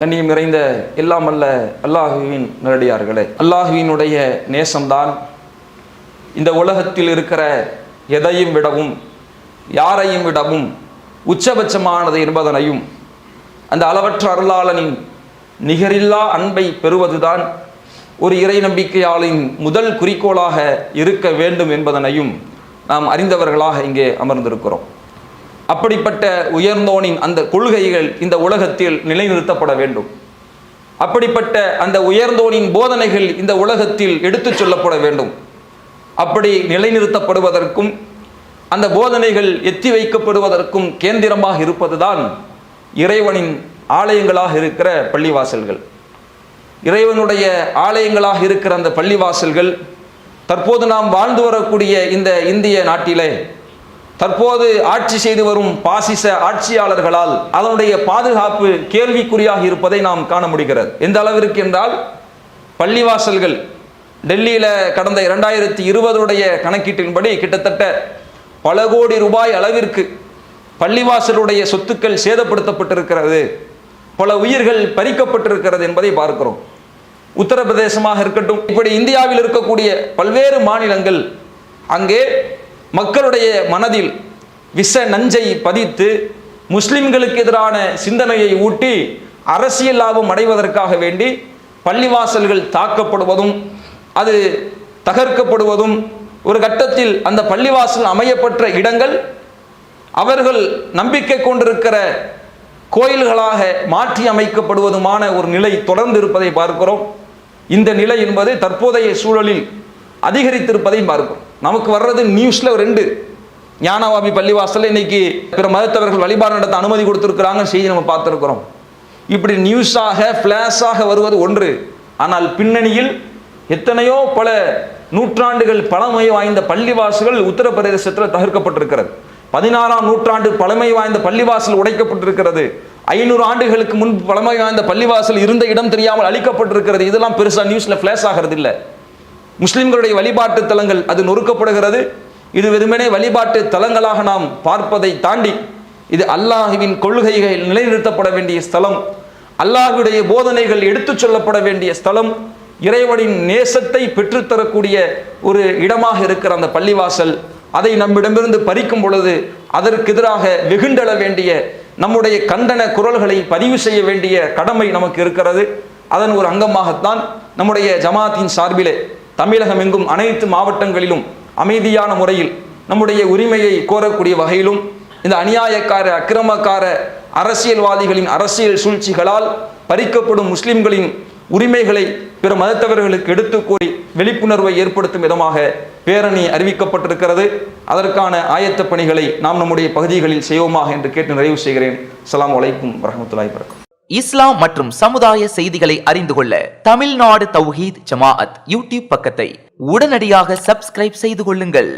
கண்ணியம் நிறைந்த எல்லாம் அல்ல அல்லாஹுவின் நேரடியார்களே, அல்லாஹுவினுடைய நேசம்தான் இந்த உலகத்தில் இருக்கிற எதையும் விடவும் யாரையும் விடவும் உச்சபட்சமானது என்பதனையும் அந்த அளவற்ற அருளாளனின் நிகரில்லா அன்பை பெறுவதுதான் ஒரு இறை நம்பிக்கையாளின் முதல் குறிக்கோளாக இருக்க வேண்டும் என்பதனையும் நாம் அறிந்தவர்களாக இங்கே அமர்ந்திருக்கிறோம். அப்படிப்பட்ட உயர்ந்தோனின் அந்த கொள்கைகள் இந்த உலகத்தில் நிலைநிறுத்தப்பட வேண்டும். அப்படிப்பட்ட அந்த உயர்ந்தோனின் போதனைகள் இந்த உலகத்தில் எடுத்துச் சொல்லப்பட வேண்டும். அப்படி நிலைநிறுத்தப்படுவதற்கும் அந்த போதனைகள் எத்தி வைக்கப்படுவதற்கும் கேந்திரமாக இருப்பதுதான் இறைவனின் ஆலயங்களாக இருக்கிற பள்ளிவாசல்கள். இறைவனுடைய ஆலயங்களாக இருக்கிற அந்த பள்ளிவாசல்கள் தற்போது நாம் வாழ்ந்து வரக்கூடிய இந்த இந்திய நாட்டிலே தற்போது ஆட்சி செய்து வரும் பாசிச ஆட்சியாளர்களால் அதனுடைய பாதுகாப்பு கேள்விக்குறியாக இருப்பதை நாம் காண முடிகிறது. எந்த அளவிற்கு என்றால், பள்ளிவாசல்கள் டெல்லியில் கடந்த 2020 கணக்கீட்டின்படி கிட்டத்தட்ட பல கோடி ரூபாய் அளவிற்கு பள்ளிவாசலுடைய சொத்துக்கள் சேதப்படுத்தப்பட்டிருக்கிறது, பல உயிர்கள் பறிக்கப்பட்டிருக்கிறது என்பதை பார்க்கிறோம். உத்தரப்பிரதேசமாக இருக்கட்டும், இப்படி இந்தியாவில் இருக்கக்கூடிய பல்வேறு மாநிலங்கள் அங்கே மக்களுடைய மனதில் விஷ நஞ்சை பதித்து முஸ்லிம்களுக்கு எதிரான சிந்தனையை ஊட்டி அரசியல் லாபம் அடைவதற்காக வேண்டி பள்ளிவாசல்கள் தாக்கப்படுவதும் அது தகர்க்கப்படுவதும், ஒரு கட்டத்தில் அந்த பள்ளிவாசல் அமையப்பட்ட இடங்கள் அவர்கள் நம்பிக்கை கொண்டிருக்கிற கோயில்களாக மாற்றி அமைக்கப்படுவதுமான ஒரு நிலை தொடர்ந்து இருப்பதை பார்க்கிறோம். இந்த நிலை என்பது தற்போதைய சூழலில் அதிகரித்திருப்பதை பார்க்கிறோம். நமக்கு வர்றது நியூஸ்ல 2 ஞானவாபி பள்ளிவாசல் இன்னைக்கு பிற மதத்தவர்கள் வழிபாடு நடத்த அனுமதி கொடுத்திருக்கிறாங்க செய்தி நம்ம பார்த்திருக்கிறோம். இப்படி நியூஸாக பிளாஷாக வருவது ஒன்று, ஆனால் பின்னணியில் எத்தனையோ பல நூற்றாண்டுகள் பழமை வாய்ந்த பள்ளிவாசல்கள் உத்தரப்பிரதேசத்தில் தகர்க்கப்பட்டிருக்கிறது. 16ஆம் நூற்றாண்டு பழமை வாய்ந்த பள்ளிவாசல் உடைக்கப்பட்டிருக்கிறது. 500 ஆண்டுகளுக்கு முன்பு பழமை வாய்ந்த பள்ளிவாசல் இருந்த இடம் தெரியாமல் அழிக்கப்பட்டிருக்கிறது. இதெல்லாம் பெருசா நியூஸ்ல பிளாஷ் ஆகிறது இல்லை. முஸ்லிம்களுடைய வழிபாட்டு தலங்கள் அது நொறுக்கப்படுகிறது. இது வெறுமனே வழிபாட்டு தலங்களாக நாம் பார்ப்பதை தாண்டி இது அல்லாஹுவின் கொள்கைகள் நிலைநிறுத்தப்பட வேண்டிய ஸ்தலம், அல்லாஹுடைய போதனைகள் எடுத்துச் சொல்லப்பட வேண்டிய ஸ்தலம், இறைவனின் நேசத்தை பெற்றுத்தரக்கூடிய ஒரு இடமாக இருக்கிற அந்த பள்ளிவாசல் அதை நம்மிடமிருந்து பறிக்கும் பொழுது அதற்கு எதிராக வெகுண்டெழ வேண்டிய, நம்முடைய கண்டன குரல்களை பதிவு செய்ய வேண்டிய கடமை நமக்கு இருக்கிறது. அதன் ஒரு அங்கமாகத்தான் நம்முடைய ஜமாத்தின் சார்பிலே தமிழகம் எங்கும் அனைத்து மாவட்டங்களிலும் அமைதியான முறையில் நம்முடைய உரிமையை கோரக்கூடிய வகையிலும் இந்த அநியாயக்கார அக்கிரமக்கார அரசியல்வாதிகளின் அரசியல் சூழ்ச்சிகளால் பறிக்கப்படும் முஸ்லிம்களின் உரிமைகளை பிற மதத்தவர்களுக்கு எடுத்து கூறி விழிப்புணர்வை ஏற்படுத்தும் விதமாக பேரணி அறிவிக்கப்பட்டிருக்கிறது. அதற்கான ஆயத்த பணிகளை நாம் நம்முடைய பகுதிகளில் செய்வோமாக என்று கேட்டு நிறைவு செய்கிறேன். அஸ்ஸலாமு அலைக்கும் வரஹ்மத்துல்லாஹி வபரகாத்துஹு. இஸ்லாம் மற்றும் சமுதாய செய்திகளை அறிந்து கொள்ள தமிழ்நாடு தௌஹீத் ஜமாஅத் யூடியூப் பக்கத்தை உடனடியாக சப்ஸ்கிரைப் செய்து கொள்ளுங்கள்.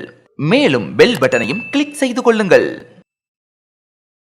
மேலும் பெல் பட்டனையும் கிளிக் செய்து கொள்ளுங்கள்.